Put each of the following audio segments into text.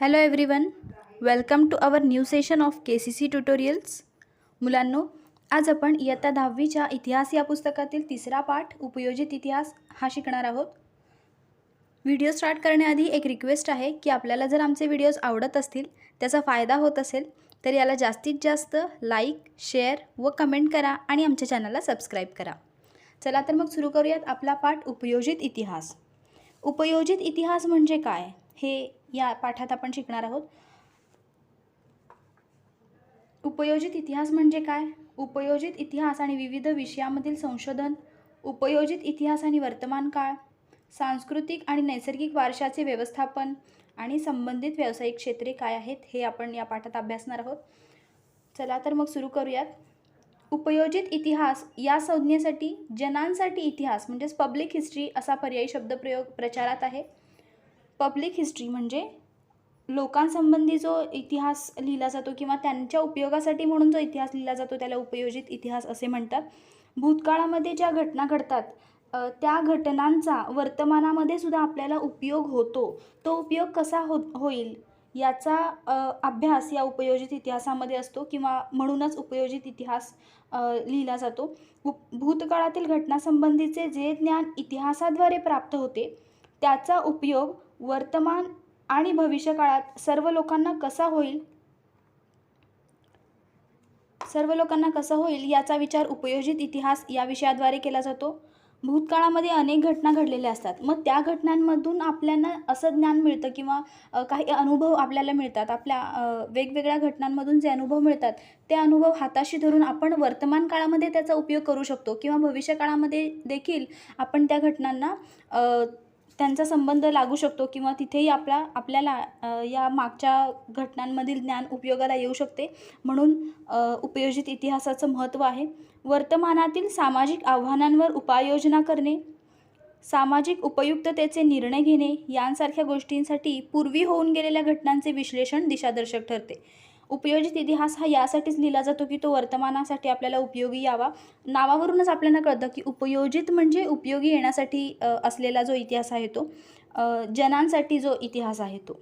Hello everyone, welcome to our new session of KCC tutorials. मुलांनो, आज आपण इयत्ता 10वीच्या इतिहास या पुस्तकातील तिसरा पाठ उपयोजित इतिहास हा शिकणार आहोत. व्हिडिओ स्टार्ट करण्याआधी एक रिक्वेस्ट आहे की आपल्याला जर आमचे व्हिडिओज आवडत असतील, त्याचा फायदा होत असेल तर याला जास्तीत जास्त लाईक, शेअर व कमेंट करा आणि आमच्या चॅनलला सबस्क्राईब करा. चला तर मग सुरू करूयात आपला पाठ उपयोजित इतिहास. उपयोजित इतिहास म्हणजे काय हे या पाठात आपण शिकणार आहोत. उपयोजित इतिहास म्हणजे काय? उपयोजित इतिहास आणि विविध विषयामधील संशोधन, उपयोजित इतिहास आणि वर्तमान काळ, सांस्कृतिक आणि नैसर्गिक वारशाचे व्यवस्थापन आणि संबंधित व्यावसायिक क्षेत्रे काय आहेत हे आपण या पाठात अभ्यासणार आहोत. चला तर मग सुरू करूयात. उपयोजित इतिहास या संज्ञेसाठी जनांसाठी इतिहास म्हणजेच पब्लिक हिस्ट्री असा पर्यायी शब्दप्रयोग प्रचारात आहे. पब्लिक हिस्ट्री म्हणजे लोकांसंबंधी जो इतिहास लिहिला जातो किंवा त्यांच्या उपयोगासाठी म्हणून जो इतिहास लिहिला जातो त्याला उपयोजित इतिहास असे म्हणतात. भूतकाळामध्ये ज्या घटना घडतात त्या घटनांचा वर्तमानामध्ये सुद्धा आपल्याला उपयोग होतो. तो उपयोग कसा होईल याचा अभ्यास या उपयोजित इतिहासामध्ये असतो किंवा म्हणूनच उपयोजित इतिहास लिहिला जातो. भूतकाळातील घटनासंबंधीचे जे ज्ञान इतिहासाद्वारे प्राप्त होते त्याचा उपयोग वर्तमान आणि भविष्यकाळात सर्व लोकांना कसा होईल याचा विचार उपयोजित इतिहास या विषयाद्वारे केला जातो. भूतकाळामध्ये अनेक घटना घडलेल्या असतात. मग त्या घटनांमधून आपल्याला असं ज्ञान मिळतं किंवा काही अनुभव आपल्याला मिळतात. आपल्या वेगवेगळ्या घटनांमधून जे अनुभव मिळतात ते अनुभव हाताशी धरून आपण वर्तमान काळामध्ये त्याचा उपयोग करू शकतो किंवा भविष्यकाळामध्ये देखील आपण त्या घटनांना त्यांचा संबंध लागू शकतो किंवा तिथेही आपल्याला या मागच्या घटनांमधील ज्ञान उपयोगाला येऊ शकते. म्हणून उपयोजित इतिहासाचं महत्त्व आहे. वर्तमानातील सामाजिक आव्हानांवर उपाययोजना करणे, सामाजिक उपयुक्ततेचे निर्णय घेणे यांसारख्या गोष्टींसाठी पूर्वी होऊन गेलेल्या घटनांचे विश्लेषण दिशादर्शक ठरते. उपयोजित इतिहास हा यासाठीच लिहिला जातो की तो वर्तमानासाठी आपल्याला उपयोगी यावा. नावावरूनच आपल्याला कळतं की उपयोजित म्हणजे उपयोगी येण्यासाठी असलेला जो इतिहास आहे तो जनांसाठी जो इतिहास आहे तो.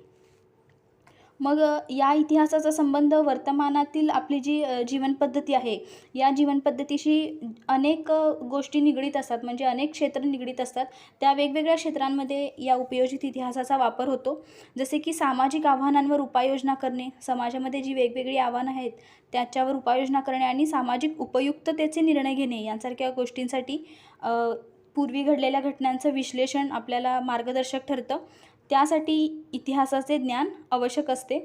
मग या इतिहासाचा संबंध वर्तमानातील आपली जी जीवनपद्धती आहे या जीवनपद्धतीशी अनेक गोष्टी निगडीत असतात. म्हणजे अनेक क्षेत्र निगडीत असतात. त्या वेगवेगळ्या क्षेत्रांमध्ये या उपयोजित इतिहासाचा वापर होतो. जसे की सामाजिक आव्हानांवर उपाययोजना करणे, समाजामध्ये जी वेगवेगळी आव्हानं आहेत त्याच्यावर उपाययोजना करणे आणि सामाजिक उपयुक्ततेचे निर्णय घेणे यांसारख्या गोष्टींसाठी पूर्वी घडलेल्या घटनांचं विश्लेषण आपल्याला मार्गदर्शक ठरतं. त्यासाठी इतिहासाचे ज्ञान आवश्यक असते.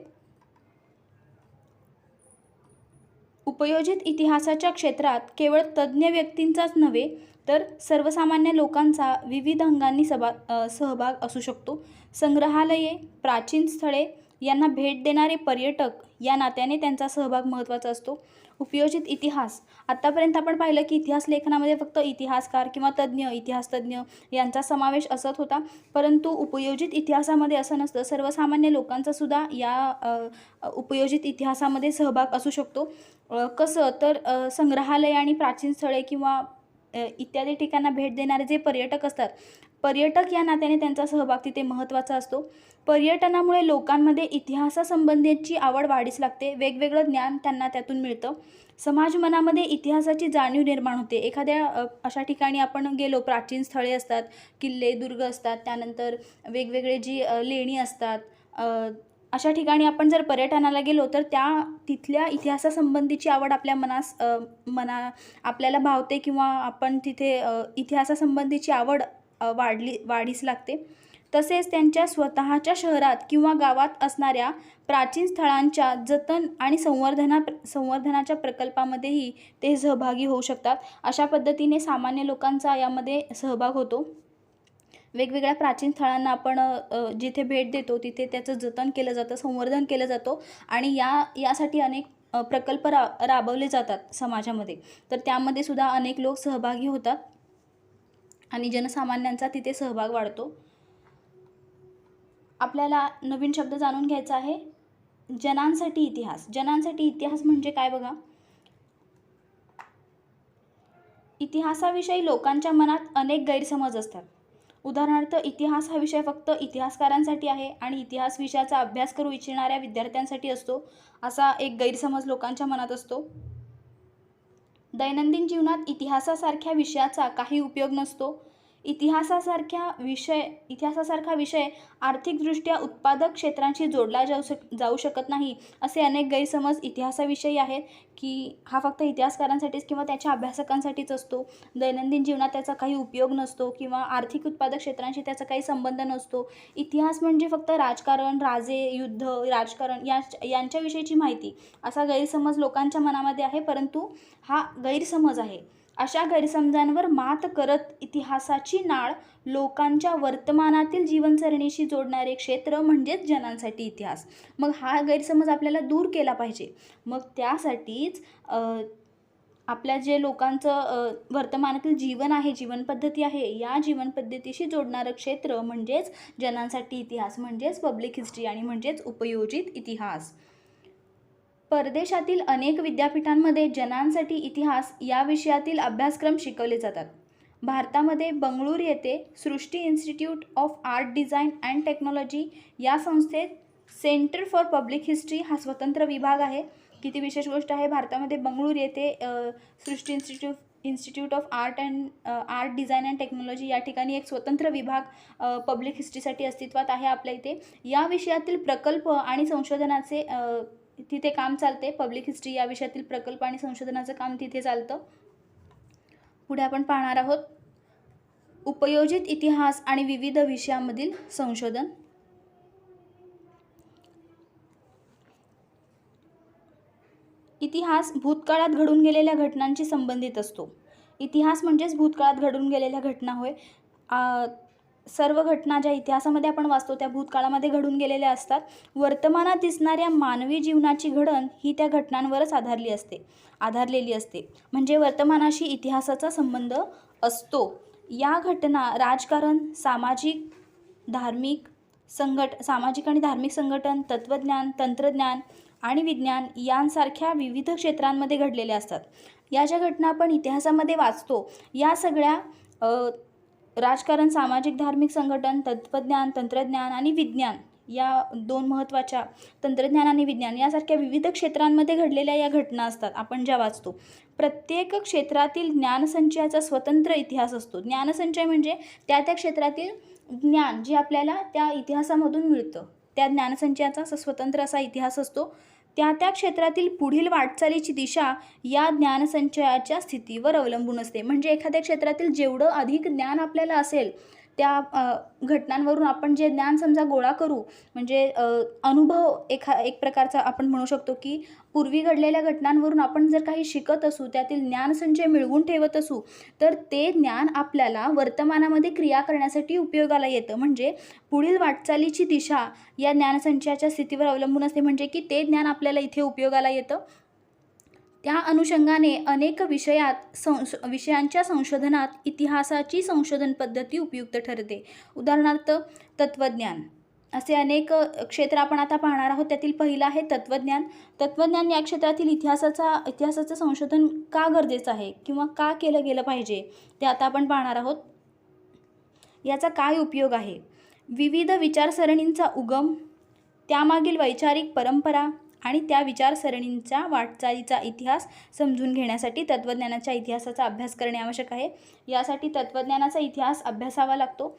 उपयोजित इतिहासाच्या क्षेत्रात केवळ तज्ज्ञ व्यक्तींचाच नव्हे तर सर्वसामान्य लोकांचा विविध अंगांनी सहभाग असू शकतो. संग्रहालये, प्राचीन स्थळे यांना भेट देणारे पर्यटक या नात्याने त्यांचा सहभाग महत्त्वाचा असतो. उपयोजित इतिहास आत्तापर्यंत आपण पाहिलं की इतिहास लेखनामध्ये फक्त इतिहासकार किंवा इतिहासतज्ञ यांचा समावेश असत होता. परंतु उपयोजित इतिहासामध्ये असं नसतं. सर्वसामान्य लोकांचा सुद्धा या उपयोजित इतिहासामध्ये सहभाग असू शकतो. कसं तर संग्रहालय आणि प्राचीन स्थळे किंवा इत्यादी ठिकाणांना भेट देणारे जे पर्यटक असतात, पर्यटक या नात्याने त्यांचा सहभाग तिथे महत्त्वाचा असतो. पर्यटनामुळे लोकांमध्ये इतिहासासंबंधीची आवड वाढीस लागते. वेगवेगळं ज्ञान त्यांना त्यातून मिळतं. समाज मनामध्ये इतिहासाची जाणीव निर्माण होते. एखाद्या अशा ठिकाणी आपण गेलो, प्राचीन स्थळे असतात, किल्ले, दुर्ग असतात, त्यानंतर वेगवेगळे जी लेणी असतात, अशा ठिकाणी आपण जर पर्यटनाला गेलो तर तिथल्या इतिहासासंबंधीची आवड आपल्या आपल्याला भावते किंवा आपण तिथे इतिहासासंबंधीची आवड वाढीस लागते. तसेच त्यांच्या स्वतःच्या शहरात किंवा गावात असणाऱ्या प्राचीन स्थळांच्या जतन आणि संवर्धनाच्या प्रकल्पामध्येही ते सहभागी होऊ शकतात. अशा पद्धतीने सामान्य लोकांचा यामध्ये सहभाग होतो. वेगवेगळ्या प्राचीन स्थळांना आपण जिथे भेट देतो तिथे त्याचं जतन केलं जातं, संवर्धन केलं जातं आणि यासाठी अनेक प्रकल्प राबवले जातात समाजामध्ये. तर त्यामध्ये सुद्धा अनेक लोक सहभागी होतात आणि जनसामान्यांचा तिथे सहभाग वाढतो. आपल्याला नवीन शब्द जाणून घ्यायचा आहे. जनांसाठी इतिहास. जनांसाठी इतिहास म्हणजे काय बघा. इतिहासाविषयी लोकांच्या मनात अनेक गैरसमज असतात. उदाहरणार्थ इतिहास हा विषय फक्त इतिहासकारांसाठी आहे आणि इतिहास विषयाचा अभ्यास करू इच्छिणाऱ्या विद्यार्थ्यांसाठी असतो, असा एक गैरसमज लोकांच्या मनात असतो. दैनंदिन जीवनात इतिहासासारख्या विषयाचा काही उपयोग नसतो. इतिहासासारखा विषय आर्थिकदृष्ट्या उत्पादक क्षेत्रांशी जोडला जाऊ शकत नाही, असे अनेक गैरसमज इतिहासाविषयी आहेत की हा फक्त इतिहासकारांसाठीच किंवा त्याच्या अभ्यासकांसाठीच असतो. दैनंदिन जीवनात त्याचा काही उपयोग नसतो किंवा आर्थिक उत्पादक क्षेत्रांशी त्याचा काही संबंध नसतो. इतिहास म्हणजे फक्त राजकारण, राजे, युद्ध, राजकारण यांच्याविषयीची माहिती, असा गैरसमज लोकांच्या मनामध्ये आहे, परंतु हा गैरसमज आहे. अशा गैरसमजांवर मात करत इतिहासाची नाळ लोकांच्या वर्तमानातील जीवनसरणीशी जोडणारे क्षेत्र म्हणजेच जनांसाठी इतिहास. मग हा गैरसमज आपल्याला दूर केला पाहिजे. मग त्यासाठीच आपल्या जे लोकांचं वर्तमानातील जीवन आहे, जीवनपद्धती आहे, या जीवनपद्धतीशी जोडणारं क्षेत्र म्हणजेच जनांसाठी इतिहास, म्हणजेच पब्लिक हिस्ट्री आणि म्हणजेच उपयोजित इतिहास. परदेशातील अनेक विद्यापीठांमध्ये जनांसाठी इतिहास या विषयातील अभ्यासक्रम शिकवले जातात. भारतामध्ये बंगळूर येथे Srishti institute of art design and technology या संस्थेत सेंटर फॉर पब्लिक हिस्ट्री हा स्वतंत्र विभाग आहे. किती विशेष गोष्ट आहे, भारतामध्ये बंगळूर येथे Srishti institute of art design and technology या ठिकाणी एक स्वतंत्र विभाग पब्लिक हिस्ट्रीसाठी अस्तित्वात आहे आपल्या इथे. या विषयातील प्रकल्प आणि संशोधनाचे तिथे काम चालते. पब्लिक हिस्ट्री या विषयातील प्रकल्प आणि संशोधनाचं काम तिथे चालतं. पुढे आपण पाहणार आहोत उपयोजित इतिहास आणि विविध विषयांमधील संशोधन. इतिहास भूतकाळात घडून गेलेल्या घटनांशी संबंधित असतो. इतिहास म्हणजेच भूतकाळात घडून गेलेल्या घटना होय. सर्व घटना ज्या इतिहासामध्ये आपण वाचतो त्या भूतकाळामध्ये घडून गेलेल्या असतात. वर्तमानात दिसणाऱ्या मानवी जीवनाची घडण ही त्या घटनांवरच आधारलेली असते. म्हणजे वर्तमानाशी इतिहासाचा संबंध असतो. या घटना राजकारण, सामाजिक आणि धार्मिक संघटन, तत्त्वज्ञान, तंत्रज्ञान आणि विज्ञान यांसारख्या विविध क्षेत्रांमध्ये घडलेल्या असतात. या ज्या घटना आपण इतिहासामध्ये वाचतो या सगळ्या राजकारण, सामाजिक, धार्मिक संघटन, तत्त्वज्ञान, तंत्रज्ञान आणि विज्ञान या दोन महत्त्वाच्या, तंत्रज्ञान आणि विज्ञान यासारख्या विविध क्षेत्रांमध्ये घडलेल्या या घटना असतात आपण ज्या वाचतो. प्रत्येक क्षेत्रातील ज्ञानसंचयाचा स्वतंत्र इतिहास असतो. ज्ञानसंचय म्हणजे त्या क्षेत्रातील ज्ञान जे आपल्याला त्या इतिहासामधून मिळतं, त्या ज्ञानसंचयाचा स्वतंत्र असा इतिहास असतो. त्या क्षेत्रातील पुढील वाटचालीची दिशा या ज्ञानसंचयाच्या स्थितीवर अवलंबून असते. म्हणजे एखाद्या क्षेत्रातील जेवढं अधिक ज्ञान आपल्याला असेल त्या घटनांवरून आपण जे ज्ञान समजा गोळा करू, म्हणजे अनुभव एक प्रकारचा आपण म्हणू शकतो की पूर्वी घडलेल्या घटनांवरून आपण जर काही शिकत असू, त्यातील ज्ञानसंचय मिळवून ठेवत असू, तर ते ज्ञान आपल्याला वर्तमानामध्ये क्रिया करण्यासाठी उपयोगाला येतं. म्हणजे पुढील वाटचालीची दिशा या ज्ञानसंचयाच्या स्थितीवर अवलंबून असते. म्हणजे की ते ज्ञान आपल्याला इथे उपयोगाला येतं. त्या अनुषंगाने अनेक विषयांच्या संशोधनात इतिहासाची संशोधन पद्धती उपयुक्त ठरते. उदाहरणार्थ तत्त्वज्ञान, असे अनेक क्षेत्र आपण आता पाहणार आहोत. त्यातील पहिलं आहे तत्त्वज्ञान. तत्त्वज्ञान या क्षेत्रातील इतिहासाचं संशोधन का गरजेचं आहे किंवा का केलं गेलं पाहिजे ते आता आपण पाहणार आहोत. याचा काय उपयोग आहे, विविध विचारसरणींचा उगम, त्यामागील वैचारिक परंपरा आणि त्या विचारसरणींच्या वाटचालीचा इतिहास समजून घेण्यासाठी तत्त्वज्ञानाच्या इतिहासाचा अभ्यास करणे आवश्यक आहे. यासाठी तत्त्वज्ञानाचा इतिहास अभ्यासावा लागतो.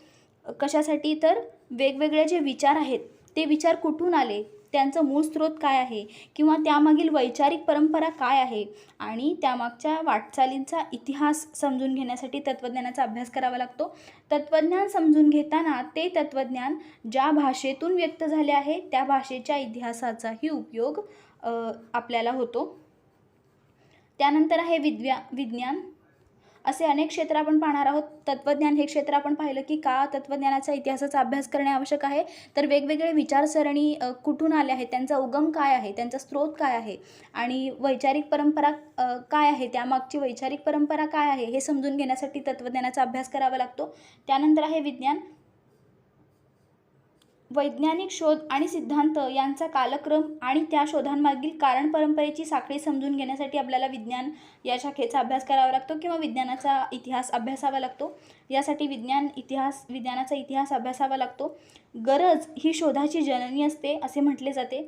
कशासाठी, तर वेगवेगळे जे विचार आहेत ते विचार कुठून आले, त्यांचं मूळ स्रोत काय आहे किंवा त्यामागील वैचारिक परंपरा काय आहे आणि त्यामागच्या वाटचालींचा इतिहास समजून घेण्यासाठी तत्त्वज्ञानाचा अभ्यास करावा लागतो. तत्त्वज्ञान समजून घेताना ते तत्त्वज्ञान ज्या भाषेतून व्यक्त झाले आहे त्या भाषेच्या इतिहासाचाही उपयोग आपल्याला होतो. त्यानंतर आहे विज्ञान. असे अनेक क्षेत्र आपण पाहणार आहोत. तत्त्वज्ञान हे क्षेत्र आपण पाहिलं की का तत्त्वज्ञानाचा इतिहासाचा अभ्यास करणे आवश्यक आहे, तर वेगवेगळे विचारसरणी कुठून आले आहेत, त्यांचा उगम काय आहे, त्यांचा स्रोत काय आहे आणि वैचारिक परंपरा काय आहे, त्यामागची वैचारिक परंपरा काय आहे हे समजून घेण्यासाठी तत्त्वज्ञानाचा अभ्यास करावा लागतो. त्यानंतर आहे विज्ञान. वैज्ञानिक शोध आणि सिद्धांत यांचा कालक्रम आणि त्या शोधांमागील कारण परंपरेची साखळी समजून घेण्यासाठी आपल्याला विज्ञान या शाखेचा अभ्यास करावा लागतो किंवा विज्ञानाचा इतिहास अभ्यासावा लागतो. यासाठी विज्ञानाचा इतिहास अभ्यासावा लागतो. गरज ही शोधाची जननी असते असे म्हटले जाते.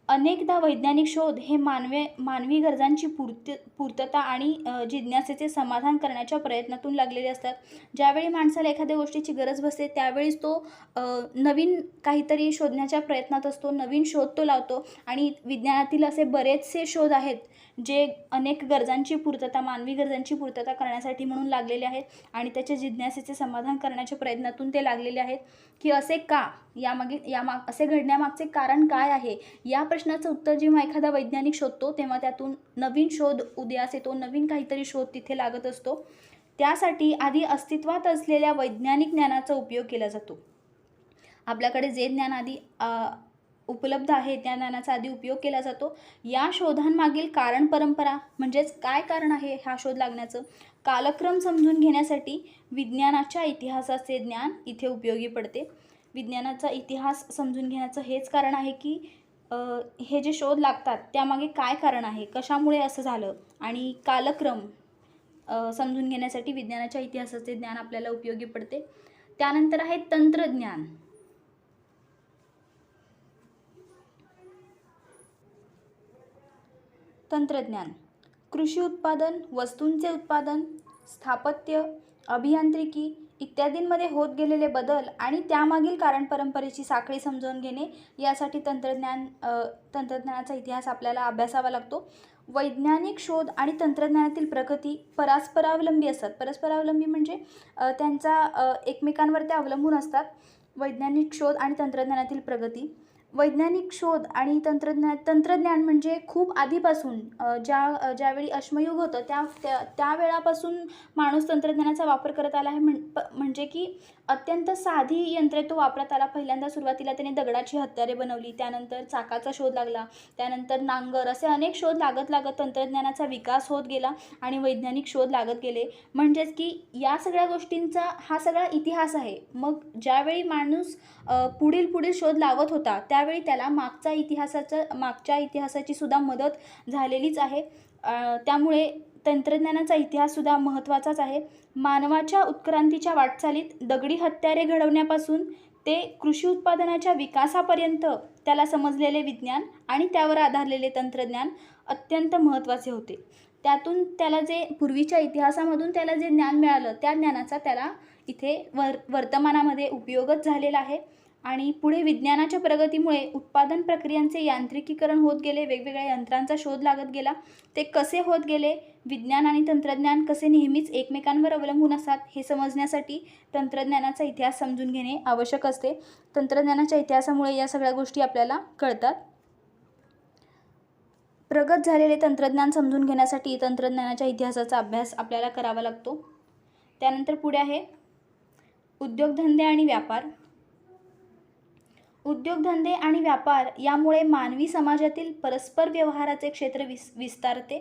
अनेकदा वैज्ञानिक शोध हे मानवी गरजांची पूर्तता आणि जिज्ञासेचे समाधान करण्याच्या प्रयत्नातून लागलेले असतात. ज्यावेळी माणसाला एखाद्या गोष्टीची गरज भासते त्यावेळीच तो नवीन काहीतरी शोधण्याच्या प्रयत्नात असतो, नवीन शोध तो लावतो. आणि विज्ञानातील असे बरेचसे शोध आहेत जे अनेक मानवी गरजांची पूर्तता करण्यासाठी म्हणून लागलेले आहेत आणि त्याच्या जिज्ञासेचे समाधान करण्याच्या प्रयत्नातून ते लागलेले आहेत. की असे का, असे घडण्यामागचे कारण काय आहे, या प्रश्नाचं उत्तर जेव्हा एखादा वैज्ञानिक शोधतो तेव्हा त्यातून नवीन शोध उदयास येतो, नवीन काहीतरी शोध तिथे लागत असतो. त्यासाठी आधी अस्तित्वात असलेल्या वैज्ञानिक ज्ञानाचा उपयोग केला जातो. आपल्याकडे जे ज्ञान आधी उपलब्ध आहे त्या ज्ञानाचा आधी उपयोग केला जातो. या शोधांमागील कारण परंपरा म्हणजेच काय कारण आहे हा शोध लागण्याचं, कालक्रम समजून घेण्यासाठी विज्ञानाच्या इतिहासाचे ज्ञान इथे उपयोगी पडते. विज्ञानाचा इतिहास समजून घेण्याचं हेच कारण आहे की हे जे शोध लागतात त्यामागे काय कारण आहे, कशामुळे असं झालं, आणि कालक्रम समजून घेण्यासाठी विज्ञानाच्या इतिहासाचे ज्ञान आपल्याला उपयोगी पडते. त्यानंतर आहे तंत्रज्ञान. तंत्रज्ञान कृषी उत्पादन, वस्तूंचे उत्पादन, स्थापत्य, अभियांत्रिकी इत्यादींमध्ये होत गेलेले बदल आणि त्यामागील कारण परंपरेची साखळी समजावून घेणे यासाठी तंत्रज्ञानाचा इतिहास आपल्याला अभ्यासावा लागतो. वैज्ञानिक शोध आणि तंत्रज्ञानातील प्रगती परस्परावलंबी असतात. परस्परावलंबी म्हणजे त्यांचा एकमेकांवर ते अवलंबून असतात. वैज्ञानिक शोध आणि तंत्रज्ञानातील प्रगती. वैज्ञानिक शोध आणि तंत्रज्ञान म्हणजे खूप आधीपासून ज्यावेळी अश्मयुग होतं त्या वेळापासून माणूस तंत्रज्ञानाचा वापर करत आला आहे. म्हणजे की अत्यंत साधी यंत्रे तो वापरत आला. पहिल्यांदा सुरुवातीला त्याने दगडाची हत्यारे बनवली, त्यानंतर चाकाचा शोध लागला, त्यानंतर नांगर, असे अनेक शोध लागत तंत्रज्ञानाचा विकास होत गेला आणि वैज्ञानिक शोध लागत गेले. म्हणजेच की या सगळ्या गोष्टींचा हा सगळा इतिहास आहे. मग ज्यावेळी माणूस पुढील शोध लावत होता त्यावेळी त्याला मागच्या इतिहासाची सुद्धा मदत झालेलीच आहे. त्यामुळे तंत्रज्ञानाचा इतिहाससुद्धा महत्त्वाचाच आहे. मानवाच्या उत्क्रांतीच्या वाटचालीत दगडी हत्यारे घडवण्यापासून ते कृषी उत्पादनाच्या विकासापर्यंत त्याला समजलेले विज्ञान आणि त्यावर आधारलेले तंत्रज्ञान अत्यंत महत्त्वाचे होते. त्यातून त्याला जे पूर्वीच्या इतिहासामधून त्याला जे ज्ञान मिळालं त्या ज्ञानाचा त्याला इथे वर्तमानामध्ये उपयोगच झालेला आहे. आणि पुढे विज्ञानाच्या प्रगतीमुळे उत्पादन प्रक्रियांचे यांत्रिकीकरण होत गेले, वेगवेगळ्या यंत्रांचा शोध लागत गेला. ते कसे होत गेले, विज्ञान आणि तंत्रज्ञान कसे नेहमीच एकमेकांवर अवलंबून असतात हे समजण्यासाठी तंत्रज्ञानाचा इतिहास समजून घेणे आवश्यक असते. तंत्रज्ञानाच्या इतिहासामुळे या सगळ्या गोष्टी आपल्याला कळतात. प्रगत झालेले तंत्रज्ञान समजून घेण्यासाठी तंत्रज्ञानाच्या इतिहासाचा अभ्यास आपल्याला करावा लागतो. त्यानंतर पुढे आहे उद्योगधंदे आणि व्यापार. उद्योगधंदे आणि व्यापार यामुळे मानवी समाजातील परस्पर व्यवहाराचे क्षेत्र विस्तारते.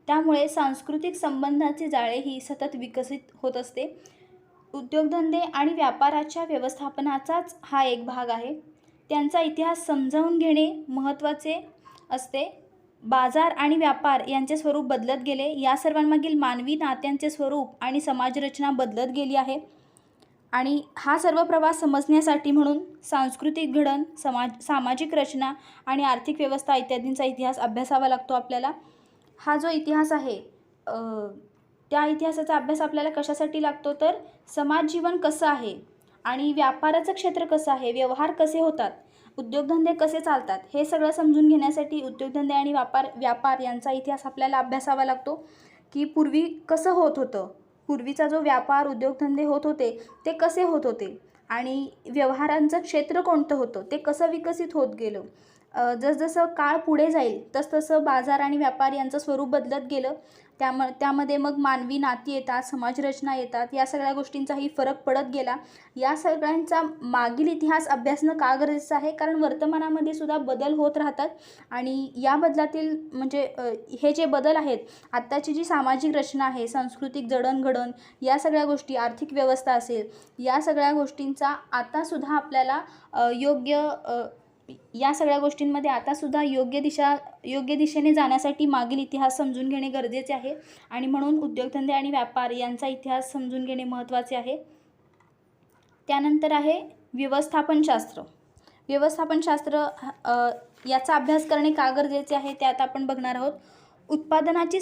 त्यामुळे सांस्कृतिक संबंधांचे जाळेही सतत विकसित होत असते. उद्योगधंदे आणि व्यापाराच्या व्यवस्थापनाचाच हा एक भाग आहे. त्यांचा इतिहास समजावून घेणे महत्त्वाचे असते. बाजार आणि व्यापार यांचे स्वरूप बदलत गेले. या सर्वांमागील मानवी नात्यांचे स्वरूप आणि समाजरचना बदलत गेली आहे. आणि हा सर्व प्रवास समजण्यासाठी म्हणून सांस्कृतिक घडण, सामाजिक रचना आणि आर्थिक व्यवस्था इत्यादींचा इतिहास अभ्यासावा लागतो आपल्याला. हा जो इतिहास आहे त्या इतिहासाचा अभ्यास आपल्याला कशासाठी लागतो तर समाज जीवन कसं आहे आणि व्यापाराचं क्षेत्र कसं आहे, व्यवहार कसे होतात, उद्योगधंदे कसे चालतात हे सगळं समजून घेण्यासाठी उद्योगधंदे आणि व्यापार यांचा इतिहास आपल्याला अभ्यासावा लागतो. की पूर्वी कसं होत होतं, पूर्वीचा जो व्यापार उद्योगधंदे होत होते ते कसे होत होते आणि व्यवहारांचं क्षेत्र कोणतं होतं, ते कसं विकसित होत गेलं जसजसं काळ पुढे जाईल तसतसं बाजार आणि व्यापार यांचं स्वरूप बदलत गेलं. त्यामध्ये मग मानवी नाती येतात, समाजरचना येतात, या सगळ्या गोष्टींचाही फरक पडत गेला. या सगळ्यांचा मागील इतिहास अभ्यासणं का गरजेचं आहे? कारण वर्तमानामध्ये सुद्धा बदल होत राहतात आणि या बदलातील म्हणजे हे जे बदल आहेत, आत्ताची जी सामाजिक रचना आहे, सांस्कृतिक जडणघडण, या सगळ्या गोष्टी, आर्थिक व्यवस्था असेल, या सगळ्या गोष्टींचा आतासुद्धा आपल्याला या सगळ्या गोष्टींमध्ये आतासुद्धा योग्य दिशेने जाण्यासाठी मागील इतिहास समजून घेणे गरजेचे आहे आणि म्हणून उद्योगधंदे आणि व्यापार यांचा इतिहास समजून घेणे महत्त्वाचे आहे. त्यानंतर आहे व्यवस्थापनशास्त्र. व्यवस्थापनशास्त्र याचा अभ्यास करणे का गरजेचे आहे ते आता आपण बघणार आहोत. उत्पादनाची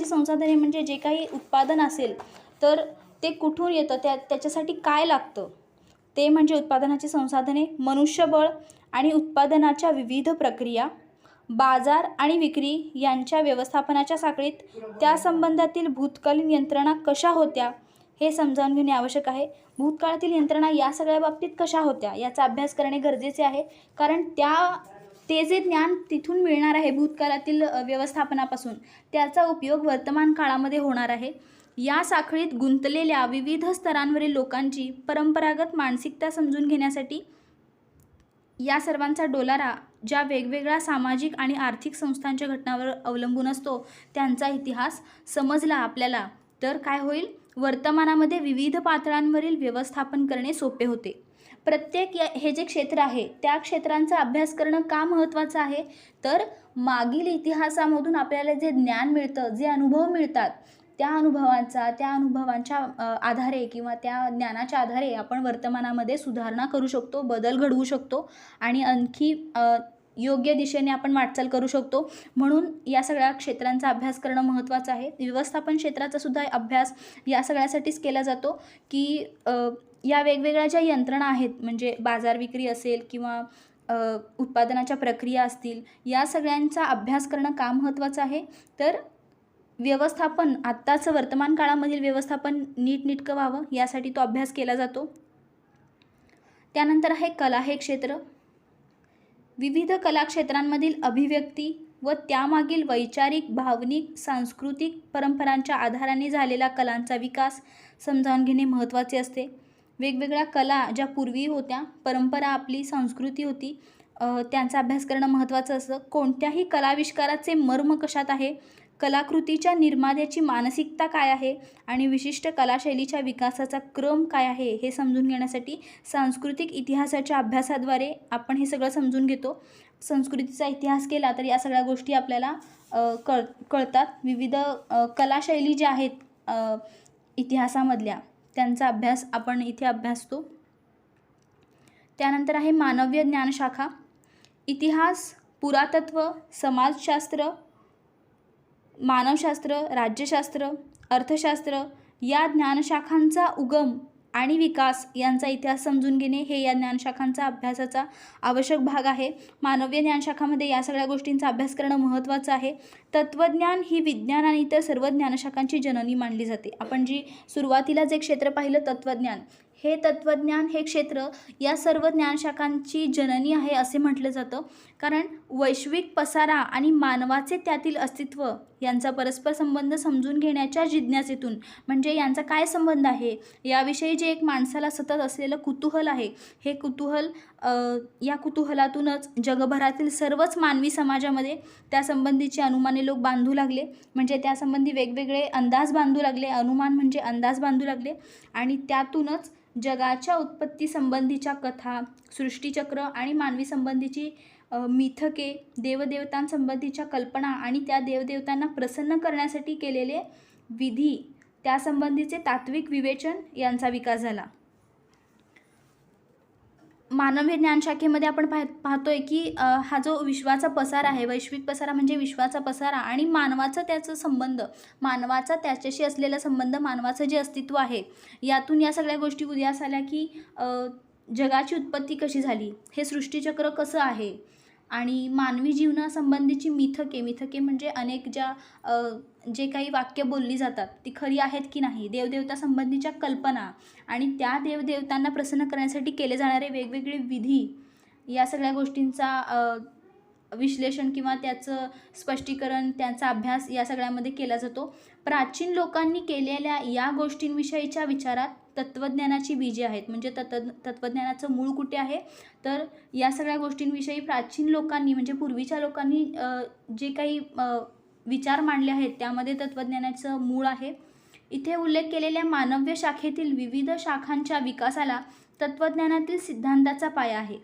संसाधने म्हणजे जे काही उत्पादन असेल तर ते कुठून येतं, त्याच्यासाठी काय लागतं ते म्हणजे उत्पादनाची संसाधने, मनुष्यबळ आणि उत्पादनाच्या विविध प्रक्रिया, बाजार आणि विक्री यांच्या व्यवस्थापनाच्या साखळीत त्या संबंधातील भूतकालीन यंत्रणा कशा होत्या हे समजावून घेणे आवश्यक आहे. भूतकाळातील यंत्रणा या सगळ्या बाबतीत कशा होत्या याचा अभ्यास करणे गरजेचे आहे. कारण ते जे ज्ञान तिथून मिळणार आहे भूतकाळातील व्यवस्थापनापासून, त्याचा उपयोग वर्तमान काळामध्ये होणार आहे. या साखळीत गुंतलेल्या विविध स्तरांवरील लोकांची परंपरागत मानसिकता समजून घेण्यासाठी या सर्वांचा डोलारा ज्या वेगवेगळ्या सामाजिक आणि आर्थिक संस्थांच्या घटनांवर अवलंबून असतो त्यांचा इतिहास समजला आपल्याला तर काय होईल, वर्तमानामध्ये विविध पातळ्यांवरील व्यवस्थापन करणे सोपे होते. प्रत्येक हे जे क्षेत्र आहे त्या क्षेत्रांचा अभ्यास करणं का महत्त्वाचं आहे, तर मागील इतिहासामधून आपल्याला जे ज्ञान मिळतं, जे अनुभव मिळतात, त्या अनुभवांच्या आधारे किंवा त्या ज्ञानाच्या आधारे आपण वर्तमानामध्ये सुधारणा करू शकतो, बदल घडवू शकतो आणि आणखी योग्य दिशेने आपण वाटचाल करू शकतो. म्हणून या सगळ्या क्षेत्रांचा अभ्यास करणं महत्त्वाचं आहे. व्यवस्थापन क्षेत्राचा सुद्धा अभ्यास या सगळ्यासाठीच केला जातो की या वेगवेगळ्या ज्या यंत्रणा आहेत, म्हणजे बाजार विक्री असेल किंवा उत्पादनाच्या प्रक्रिया असतील, या सगळ्यांचा अभ्यास करणं का महत्त्वाचं आहे, तर व्यवस्थापन आत्ताचं वर्तमान काळामधील व्यवस्थापन नीटनेटकं व्हावं यासाठी तो अभ्यास केला जातो. त्यानंतर आहे कला हे क्षेत्र. विविध कला क्षेत्रांमधील अभिव्यक्ती व त्यामागील वैचारिक, भावनिक, सांस्कृतिक परंपरांच्या आधाराने झालेला कलांचा विकास समजावून घेणे महत्त्वाचे असते. वेगवेगळ्या कला ज्या पूर्वी होत्या, परंपरा आपली संस्कृती होती, त्यांचा अभ्यास करणं महत्त्वाचं असतं. कोणत्याही कलाविष्काराचे मर्म कशात आहे, कलाकृतीच्या निर्मात्याची मानसिकता काय आहे आणि विशिष्ट कलाशैलीच्या विकासाचा क्रम काय आहे हे समजून घेण्यासाठी सांस्कृतिक इतिहासाच्या अभ्यासाद्वारे आपण हे सगळं समजून घेतो. संस्कृतीचा इतिहास केला तर या सगळ्या गोष्टी आपल्याला कळतात. विविध कलाशैली ज्या आहेत इतिहासामधल्या त्यांचा अभ्यास आपण इथे अभ्यासतो. त्यानंतर आहे मानवीय ज्ञानशाखा. इतिहास, पुरातत्व, समाजशास्त्र, मानवशास्त्र, राज्यशास्त्र, अर्थशास्त्र या ज्ञानशाखांचा उगम आणि विकास यांचा इतिहास समजून घेणे हे या ज्ञानशाखांचा अभ्यासाचा आवश्यक भाग आहे. मानवीय ज्ञानशाखामध्ये या सगळ्या गोष्टींचा अभ्यास करणं महत्त्वाचं आहे. तत्त्वज्ञान ही विज्ञान आणि इतर सर्व ज्ञानशाखांची जननी मानली जाते. आपण जी सुरुवातीला जे क्षेत्र पाहिलं तत्त्वज्ञान, हे क्षेत्र या सर्व ज्ञानशाखांची जननी आहे असे म्हटलं जातं. कारण वैश्विक पसारा आणि मानवाचे त्यातील अस्तित्व यांचा परस्पर संबंध समजून घेण्याच्या जिज्ञासेतून, म्हणजे यांचा काय संबंध आहे याविषयी जे एक माणसाला सतत असलेलं कुतूहल आहे, हे कुतूहल या कुतूहलातूनच जगभरातील सर्वच मानवी समाजामध्ये त्यासंबंधीची अनुमाने लोक बांधू लागले. म्हणजे त्यासंबंधी वेगवेगळे अंदाज बांधू लागले, अनुमान म्हणजे अंदाज बांधू लागले आणि त्यातूनच जगाच्या उत्पत्तीसंबंधीच्या कथा, सृष्टीचक्र आणि मानवी संबंधीची मिथके, देवदेवतांसंबंधीच्या कल्पना आणि त्या देवदेवतांना प्रसन्न करण्यासाठी केलेले विधी, त्यासंबंधीचे तात्विक विवेचन यांचा विकास झाला. मानवीय ज्ञानशाखेमध्ये आपण पाहतोय की हा जो विश्वाचा पसारा आहे, वैश्विक पसारा म्हणजे विश्वाचा पसारा आणि मानवाचा त्याचा संबंध, मानवाचा त्याच्याशी असलेला संबंध, मानवाचं जे अस्तित्व आहे, यातून या सगळ्या गोष्टी उदयास आल्या की जगाची उत्पत्ती कशी झाली, हे सृष्टीचक्र कसं आहे आणि मानवी जीवनासंबंधीची मिथके म्हणजे अनेक जे काही वाक्य बोलली जातात ती खरी आहेत की नाही, देवदेवतासंबंधीच्या कल्पना आणि त्या देवदेवतांना प्रसन्न करण्यासाठी केले जाणारे वेगवेगळे विधी या सगळ्या गोष्टींचा विश्लेषण किंवा त्याचं स्पष्टीकरण, त्यांचा अभ्यास या सगळ्यामध्ये केला जातो. प्राचीन लोकांनी केलेल्या या गोष्टींविषयीच्या विचारात तत्त्वज्ञानाची बीजे आहेत. म्हणजे तत्त्वज्ञानाचं मूळ कुठे आहे, तर या सगळ्या गोष्टींविषयी प्राचीन लोकांनी म्हणजे पूर्वीच्या लोकांनी जे काही विचार मांडले आहेत त्यामध्ये तत्त्वज्ञानाचं मूळ आहे. इथे उल्लेख केलेल्या मानव्य शाखेतील विविध शाखांच्या विकासाला तत्त्वज्ञानातील सिद्धांताचा पाया आहे.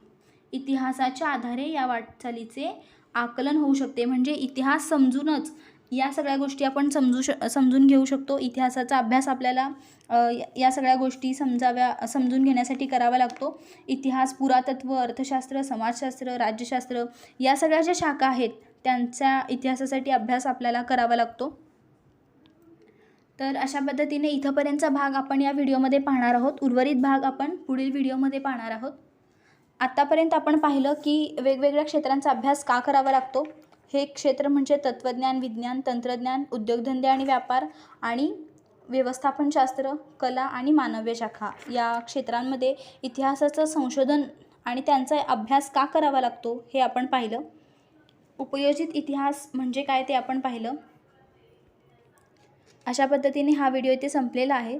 इतिहासाच्या आधारे या वाटचालीचे आकलन होऊ शकते. म्हणजे इतिहास समजूनच या सगळ्या गोष्टी आपण समजून घेऊ शकतो. इतिहासाचा अभ्यास आपल्याला या सगळ्या गोष्टी समजून घेण्यासाठी करावा लागतो. इतिहास, पुरातत्व, अर्थशास्त्र, समाजशास्त्र, राज्यशास्त्र या सगळ्या ज्या शाखा आहेत त्यांचा इतिहासासाठी अभ्यास आपल्याला करावा लागतो. तर अशा पद्धतीने इथंपर्यंतचा भाग आपण या व्हिडिओमध्ये पाहणार आहोत. उर्वरित भाग आपण पुढील व्हिडिओमध्ये पाहणार आहोत. आत्तापर्यंत आपण पाहिलं की वेगवेगळ्या क्षेत्रांचा अभ्यास का करावा लागतो. हे क्षेत्र म्हणजे तत्त्वज्ञान, विज्ञान, तंत्रज्ञान, उद्योगधंदे आणि व्यापार आणि व्यवस्थापनशास्त्र, कला आणि मानव्य शाखा या क्षेत्रांमध्ये इतिहासाचं संशोधन आणि त्यांचा अभ्यास का करावा लागतो हे आपण पाहिलं. उपयोजित इतिहास म्हणजे काय ते आपण पाहिलं. अशा पद्धतीने हा व्हिडिओ इथे संपलेला आहे.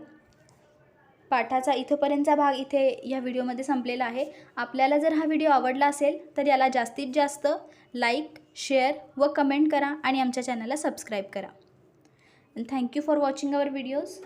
पाठाचा इथंपर्यंतचा भाग इथे या व्हिडिओमध्ये संपलेला आहे. आपल्याला जर हा व्हिडिओ आवडला असेल तर याला जास्तीत जास्त लाईक, शेअर व कमेंट करा आणि आमच्या चॅनलला सबस्क्राईब करा. Thank you for watching our videos.